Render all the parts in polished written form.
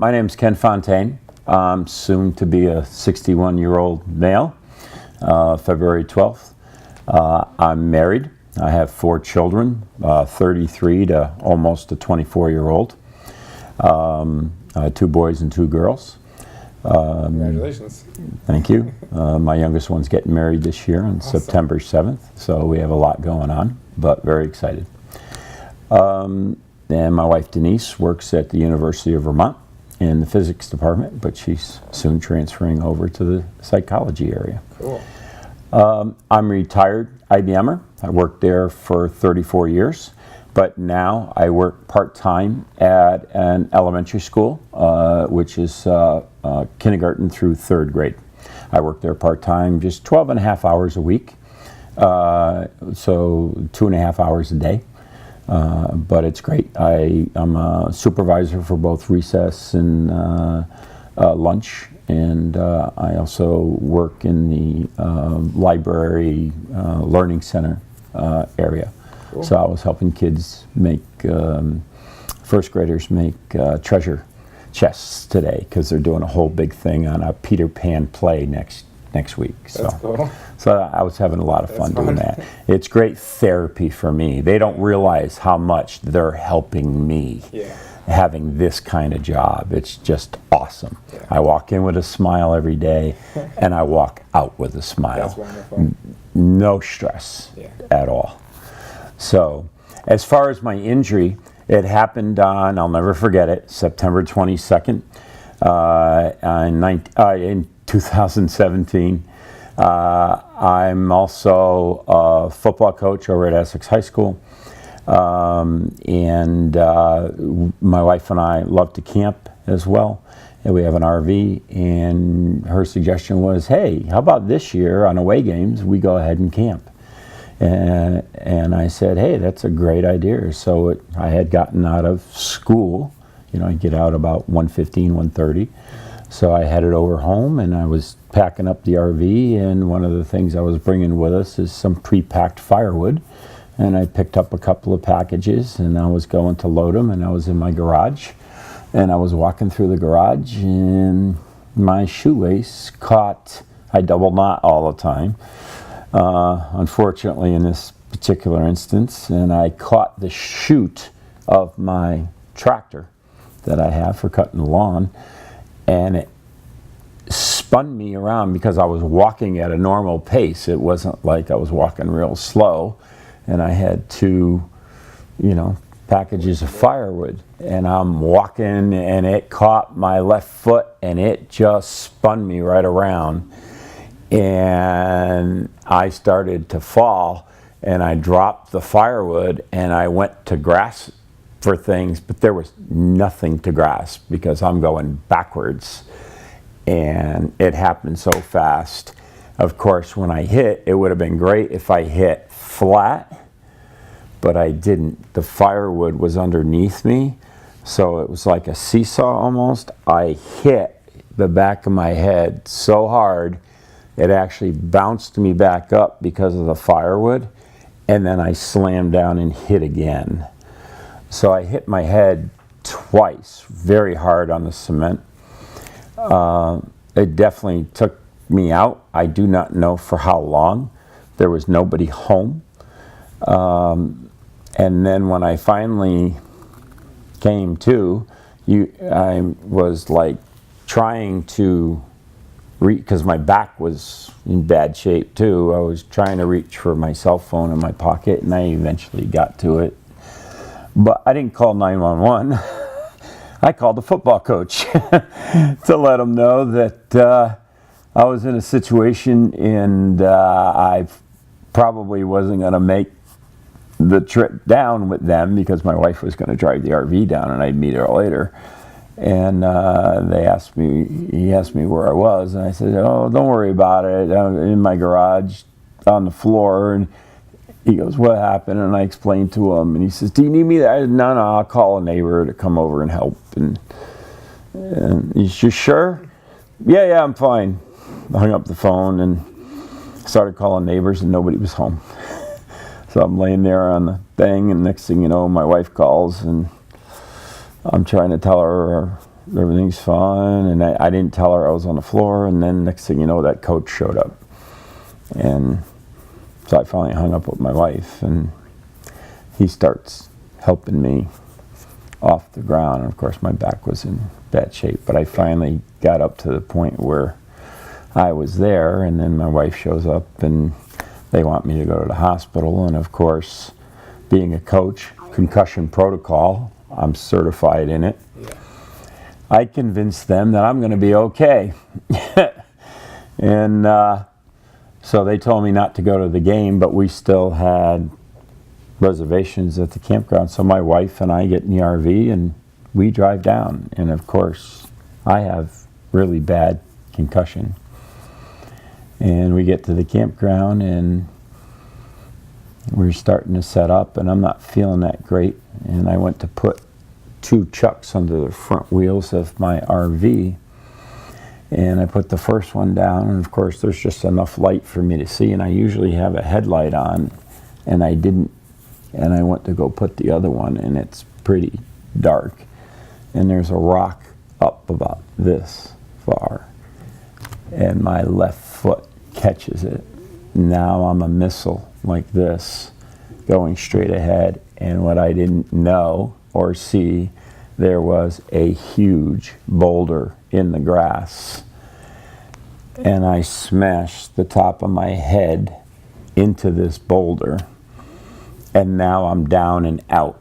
My name's Ken Fontaine. I'm soon to be a 61-year-old male, February 12th. I'm married. I have 4 children, 33 to almost a 24-year-old. 2 boys and 2 girls. Congratulations. Thank you. My youngest one's getting married this year on September 7th, so we have a lot going on, but very excited. And my wife Denise works at the University of Vermont in the physics department, but she's soon transferring over to the psychology area. Cool. I'm retired IBMer. I worked there for 34 years, but now I work part-time at an elementary school, which is kindergarten through 3rd grade. I work there part-time, just 12 and a half hours a week, so 2.5 hours a day. But it's great. I'm a supervisor for both recess and lunch, and I also work in the library learning center area. Cool. So I was helping kids make, 1st graders make treasure chests today, because they're doing a whole big thing on a Peter Pan play next week. That's cool. So I was having a lot of fun doing that. It's great therapy for me. They don't realize how much they're helping me having this kind of job. It's just awesome. Yeah. I walk in with a smile every day, and I walk out with a smile. That's wonderful. No stress at all. So as far as my injury, it happened on, I'll never forget it, September 22nd in 2017. I'm also a football coach over at Essex High School, and my wife and I love to camp as well, and we have an RV, and her suggestion was, hey, how about this year on away games we go ahead and camp? And I said, hey, that's a great idea. So I had gotten out of school, I get out about 1:15, 1:30. So I headed over home, and I was packing up the RV, and one of the things I was bringing with us is some pre-packed firewood. And I picked up a couple of packages, and I was going to load them, and I was in my garage. And I was walking through the garage, and my shoelace caught, I double knot all the time, unfortunately in this particular instance, and I caught the chute of my tractor that I have for cutting the lawn, and it spun me around because I was walking at a normal pace. It wasn't like I was walking real slow, and I had 2, packages of firewood, and I'm walking, and it caught my left foot, and it just spun me right around, and I started to fall, and I dropped the firewood, and I went to grasp for things, but there was nothing to grasp because I'm going backwards, and it happened so fast. Of course, when I hit, it would have been great if I hit flat, but I didn't. The firewood was underneath me, so it was like a seesaw almost. I hit the back of my head so hard, it actually bounced me back up because of the firewood, and then I slammed down and hit again. So I hit my head twice, very hard on the cement. It definitely took me out. I do not know for how long. There was nobody home. And then when I finally came to, I was like trying to reach, because my back was in bad shape too. I was trying to reach for my cell phone in my pocket, and I eventually got to it. But I didn't call 911. I called the football coach to let him know that I was in a situation, and I probably wasn't going to make the trip down with them because my wife was going to drive the RV down, and I'd meet her later. And he asked me where I was, and I said, oh, don't worry about it. I'm in my garage on the floor. And he goes, what happened? And I explained to him, and he says, do you need me there? I said, no, I'll call a neighbor to come over and help. And he's, you sure? Yeah, I'm fine. I hung up the phone and started calling neighbors, and nobody was home. So I'm laying there on the thing, and next thing you know, my wife calls, and I'm trying to tell her everything's fine. And I didn't tell her I was on the floor. And then next thing you know, that coach showed up. And so I finally hung up with my wife, and he starts helping me off the ground. And of course, my back was in bad shape. But I finally got up to the point where I was there, and then my wife shows up, and they want me to go to the hospital. And of course, being a coach, concussion protocol, I'm certified in it. Yeah. I convinced them that I'm going to be okay. And so they told me not to go to the game, but we still had reservations at the campground. So my wife and I get in the RV and we drive down. And of course, I have really bad concussion. And we get to the campground and we're starting to set up, and I'm not feeling that great. And I went to put 2 chucks under the front wheels of my RV. And I put the first one down, and of course there's just enough light for me to see, and I usually have a headlight on, and I didn't. And I went to go put the other one, and it's pretty dark. And there's a rock up about this far, and my left foot catches it. Now I'm a missile like this, going straight ahead, and what I didn't know or see, there was a huge boulder in the grass, and I smashed the top of my head into this boulder, and now I'm down and out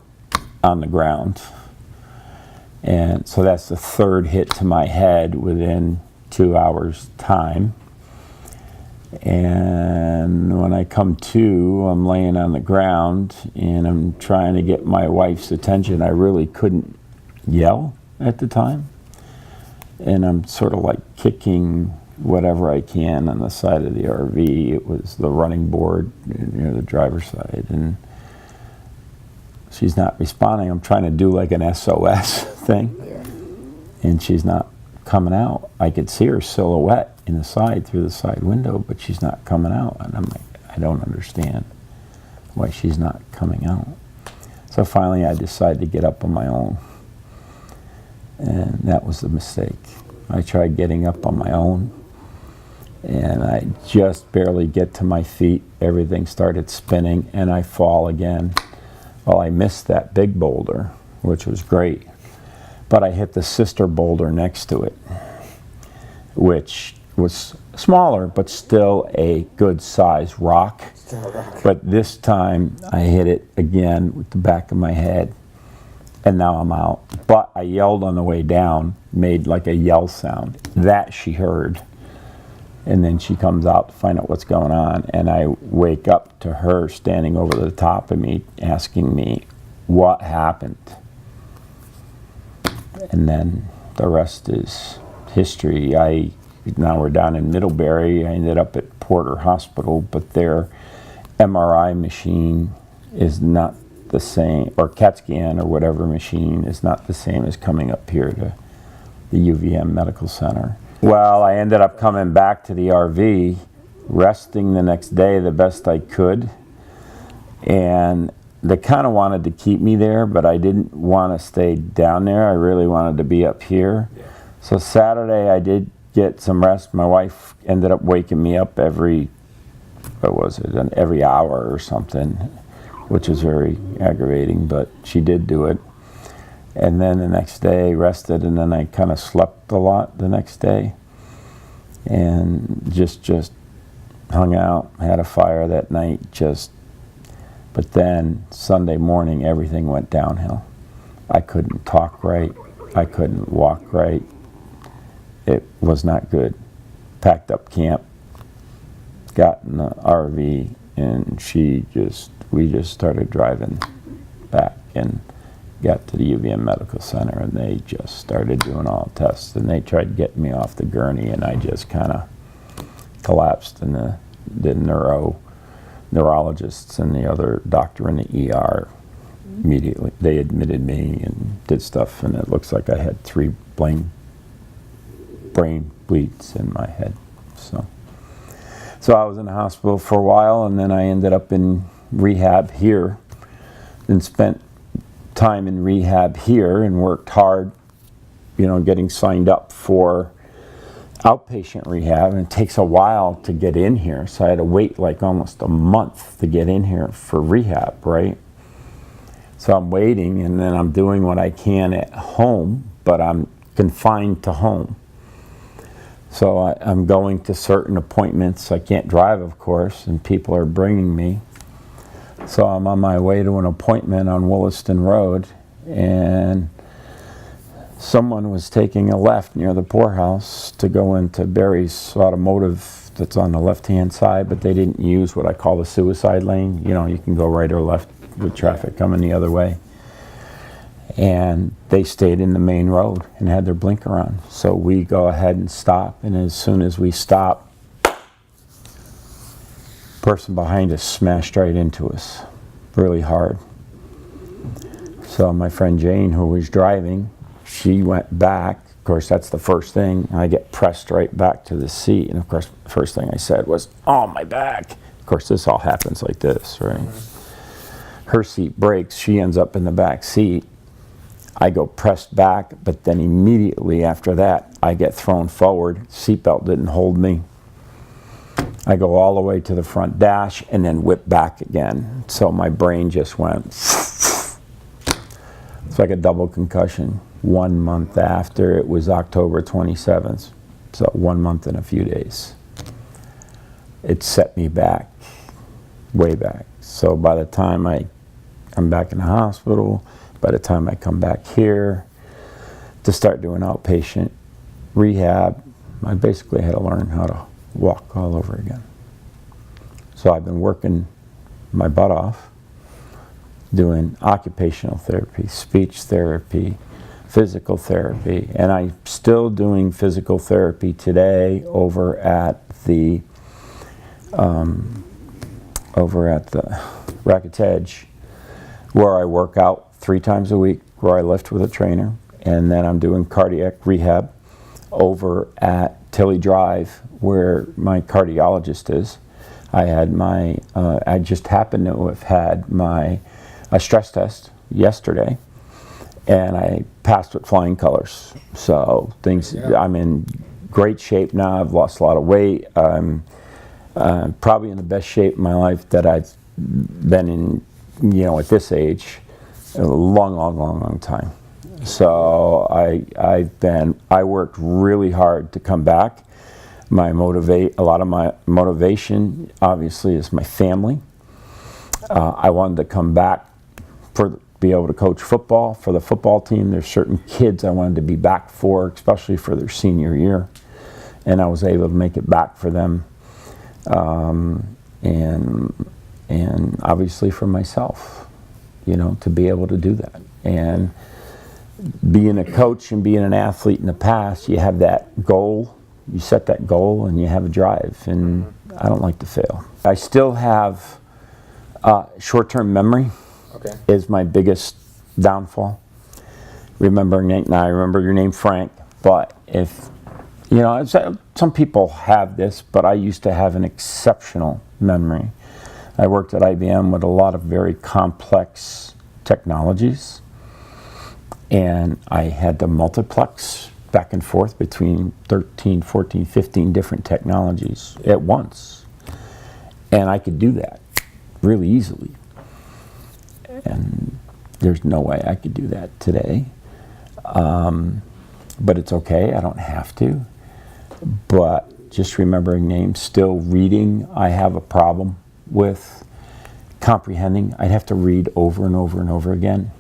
on the ground. And so that's the 3rd hit to my head within 2 hours time. And when I come to, I'm laying on the ground and I'm trying to get my wife's attention. I really couldn't yell at the time. And I'm sort of like kicking whatever I can on the side of the RV. It was the running board near the driver's side. And she's not responding. I'm trying to do like an SOS thing. Yeah. And she's not coming out. I could see her silhouette in the side through the side window, but she's not coming out. And I'm like, I don't understand why she's not coming out. So finally I decided to get up on my own. And that was the mistake. I tried getting up on my own, and I just barely get to my feet. Everything started spinning, and I fall again. Well, I missed that big boulder, which was great, but I hit the sister boulder next to it, which was smaller, but still a good size rock. But this time I hit it again with the back of my head, and now I'm out. But I yelled on the way down, made like a yell sound. That she heard. And then she comes out to find out what's going on, and I wake up to her standing over the top of me, asking me what happened. And then the rest is history. Now we're down in Middlebury. I ended up at Porter Hospital, but their MRI machine is not the same, or CAT scan or whatever machine is not the same as coming up here to the UVM Medical Center. Well, I ended up coming back to the RV, resting the next day the best I could, and they kind of wanted to keep me there, but I didn't want to stay down there. I really wanted to be up here. So Saturday I did get some rest. My wife ended up waking me up every hour or something, which was very aggravating, but she did do it. And then the next day rested, and then I kind of slept a lot the next day, and just hung out, had a fire that night, but then Sunday morning everything went downhill. I couldn't talk right, I couldn't walk right. It was not good. Packed up camp, got in the RV, and we just started driving back and got to the UVM Medical Center, and they just started doing all tests, and they tried getting me off the gurney, and I just kind of collapsed, and the neurologists and the other doctor in the ER immediately, they admitted me and did stuff, and it looks like I had 3 brain bleeds in my head. So I was in the hospital for a while, and then I ended up in rehab here and spent time in rehab here and worked hard getting signed up for outpatient rehab, and it takes a while to get in here. So I had to wait like almost a month to get in here for rehab, right? So I'm waiting, and then I'm doing what I can at home, but I'm confined to home. So I'm going to certain appointments. I can't drive, of course, and people are bringing me. So I'm on my way to an appointment on Williston Road, and someone was taking a left near the poorhouse to go into Barry's Automotive that's on the left-hand side, but they didn't use what I call the suicide lane. You can go right or left with traffic coming the other way. And they stayed in the main road and had their blinker on. So we go ahead and stop, and as soon as we stop, person behind us smashed right into us really hard. So my friend Jane, who was driving, she went back. Of course, that's the first thing. I get pressed right back to the seat. And of course, the first thing I said was, "Oh, my back." Of course, this all happens like this, right? Her seat breaks. She ends up in the back seat. I go pressed back, but then immediately after that, I get thrown forward. Seatbelt didn't hold me. I go all the way to the front dash and then whip back again. So my brain just went, it's like a double concussion. 1 month after, it was October 27th. So 1 month and a few days. It set me back, way back. So by the time I'm back in the hospital, by the time I come back here to start doing outpatient rehab, I basically had to learn how to walk all over again. So I've been working my butt off, doing occupational therapy, speech therapy, physical therapy, and I'm still doing physical therapy today over at the Racket's Edge, where I work out 3 times a week, where I lift with a trainer, and then I'm doing cardiac rehab over at Tilly Drive, where my cardiologist is. I just happened to have had a stress test yesterday, and I passed with flying colors. So I'm in great shape now. I've lost a lot of weight. I'm probably in the best shape in my life that I've been in, at this age, a long time. So I worked really hard to come back. A lot of my motivation, obviously, is my family. I wanted to come back be able to coach football for the football team. There's certain kids I wanted to be back for, especially for their senior year, and I was able to make it back for them, and obviously for myself, to be able to do that. And being a coach and being an athlete in the past, you have that goal. You set that goal and you have a drive, and I don't like to fail. I still have short-term memory. Okay. Is my biggest downfall. I remember your name, Frank, but if, some people have this, but I used to have an exceptional memory. I worked at IBM with a lot of very complex technologies, and I had to multiplex back and forth between 13, 14, 15 different technologies at once. And I could do that really easily. And there's no way I could do that today. But it's okay, I don't have to. But just remembering names, still reading, I have a problem with comprehending. I'd have to read over and over and over again.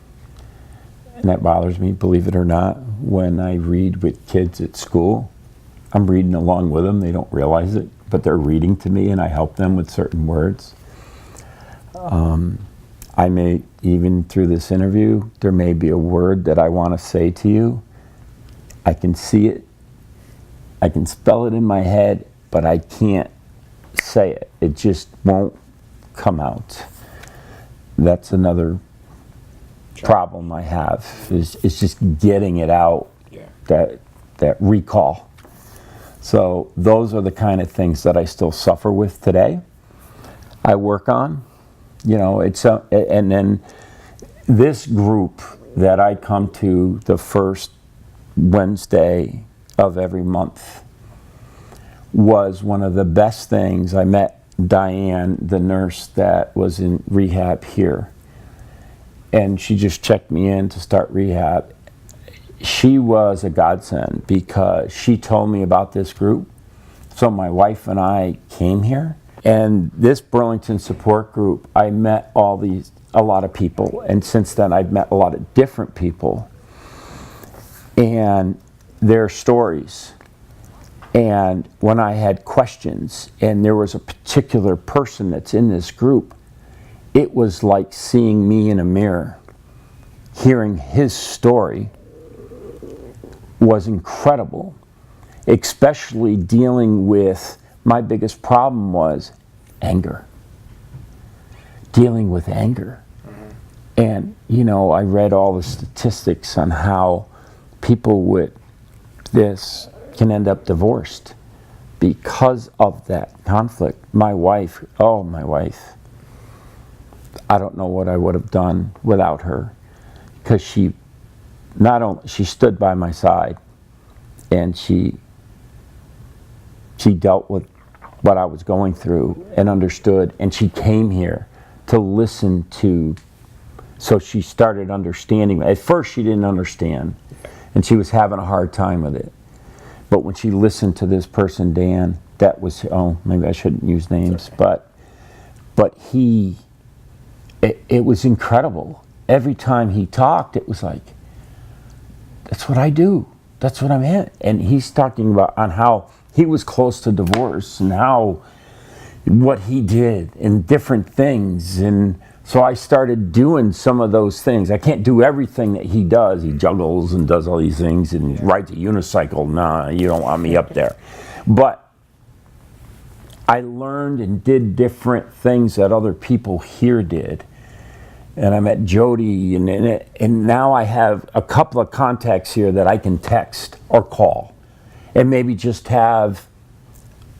And that bothers me, believe it or not. When I read with kids at school, I'm reading along with them. They don't realize it, but they're reading to me, and I help them with certain words. I may, even through this interview, there may be a word that I want to say to you. I can see it. I can spell it in my head, but I can't say it. It just won't come out. That's another problem I have, is just getting it out, that recall. So those are the kind of things that I still suffer with today. I work on, and then this group that I come to the first Wednesday of every month was one of the best things. I met Diane, the nurse that was in rehab here, and she just checked me in to start rehab. She was a godsend because she told me about this group. So my wife and I came here, and this Burlington support group, I met a lot of people, and since then I've met a lot of different people and their stories. And when I had questions and there was a particular person that's in this group, it was like seeing me in a mirror. Hearing his story was incredible, especially dealing with, my biggest problem was anger. Dealing with anger. And, you know, I read all the statistics on how people with this can end up divorced because of that conflict. My wife, I don't know what I would have done without her, because she stood by my side, and she dealt with what I was going through and understood, and she came here to listen to, so she started understanding. At first she didn't understand, and she was having a hard time with it. But when she listened to this person, Dan, that was, maybe I shouldn't use names, but it was incredible. Every time he talked, it was like, that's what I do. That's what I'm in. And he's talking about on how he was close to divorce and how, what he did and different things. And so I started doing some of those things. I can't do everything that he does. He juggles and does all these things and rides a unicycle. Nah, you don't want me up there. But I learned and did different things that other people here did. And I met Jody, and now I have a couple of contacts here that I can text or call, and maybe just have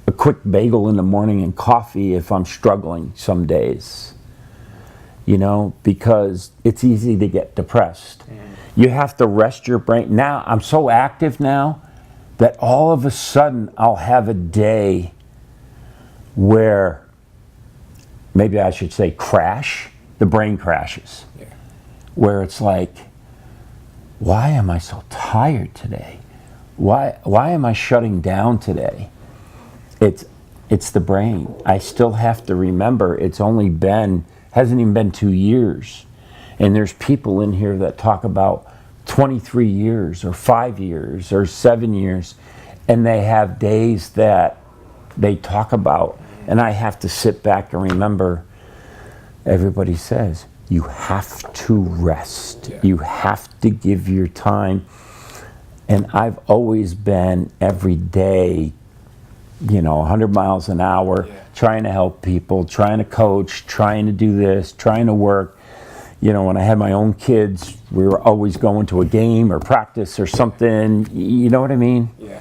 a quick bagel in the morning and coffee if I'm struggling some days. You know, because it's easy to get depressed. You have to rest your brain. Now, I'm so active now that all of a sudden I'll have a day where, maybe I should say crash, the brain crashes. Yeah. Where it's like, why am I so tired today? Why am I shutting down today? It's the brain. I still have to remember hasn't even been 2 years. And there's people in here that talk about 23 years or 5 years or 7 years, and they have days that they talk about, and I have to sit back and remember, everybody says, you have to rest. Yeah. You have to give your time. And I've always been every day, 100 miles an hour, trying to help people, trying to coach, trying to do this, trying to work. When I had my own kids, we were always going to a game or practice or something, you know what I mean? Yeah.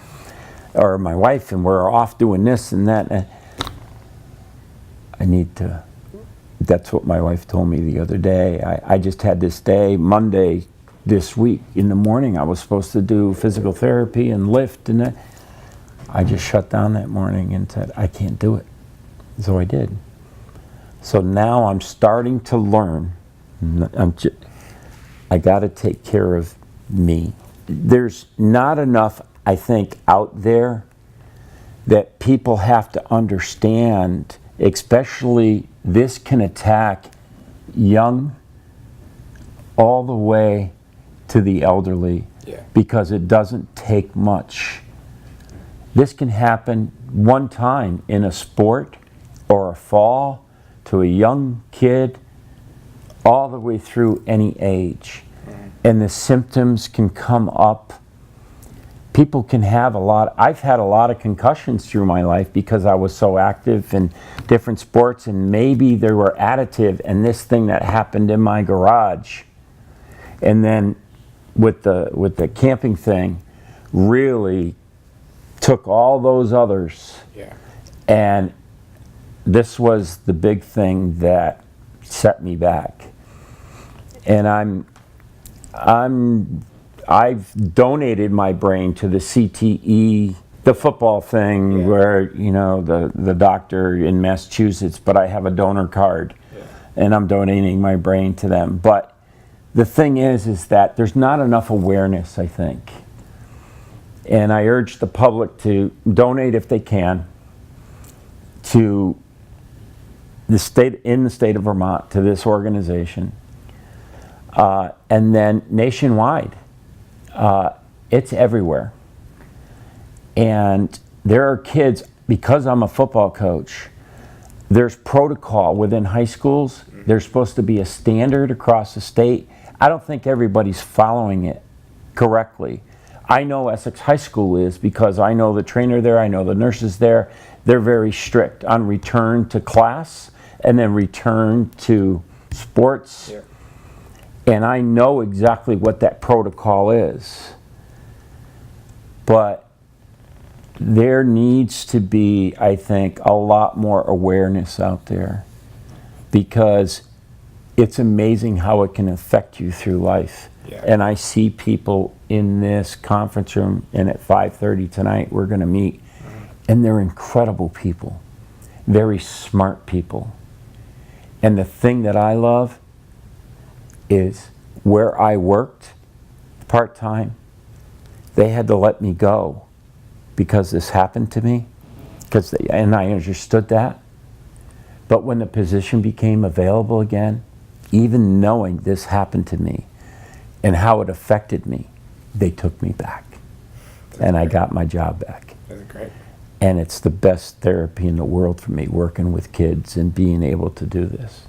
Or my wife, and we're off doing this and that. That's what my wife told me the other day. I just had this day, Monday this week, in the morning, I was supposed to do physical therapy and lift, and I just shut down that morning and said, I can't do it. So I did. So now I'm starting to learn. I got to take care of me. There's not enough, I think, out there that people have to understand, especially this can attack young all the way to the elderly, because it doesn't take much. This can happen one time in a sport or a fall to a young kid, all the way through any age. And the symptoms can come up. People can have I've had a lot of concussions through my life because I was so active in different sports, and maybe they were additive, and this thing that happened in my garage, and then with the camping thing, really took all those others. Yeah. And this was the big thing that set me back. And I've donated my brain to the CTE, the football thing, Yeah. where, you know, the doctor in Massachusetts, but I have a donor card, and I'm donating my brain to them. But the thing is that there's not enough awareness, I think. And I urge the public to donate if they can to the state, in the state of Vermont, to this organization. And then nationwide, it's everywhere. And there are kids, because I'm a football coach, there's protocol within high schools. There's supposed to be a standard across the state. I don't think everybody's following it correctly. I know Essex High School is, because I know the trainer there, I know the nurses there. They're very strict on return to class and then return to sports. Yeah. And I know exactly what that protocol is. But there needs to be, I think, a lot more awareness out there, because it's amazing how it can affect you through life. Yeah. And I see people in this conference room, and at 5:30 tonight we're going to meet, and they're incredible people, very smart people. And the thing that I love is where I worked part-time, they had to let me go because this happened to me, and I understood that. But when the position became available again, even knowing this happened to me and how it affected me, they took me back. And I got my job back. That's great. And it's the best therapy in the world for me, working with kids and being able to do this.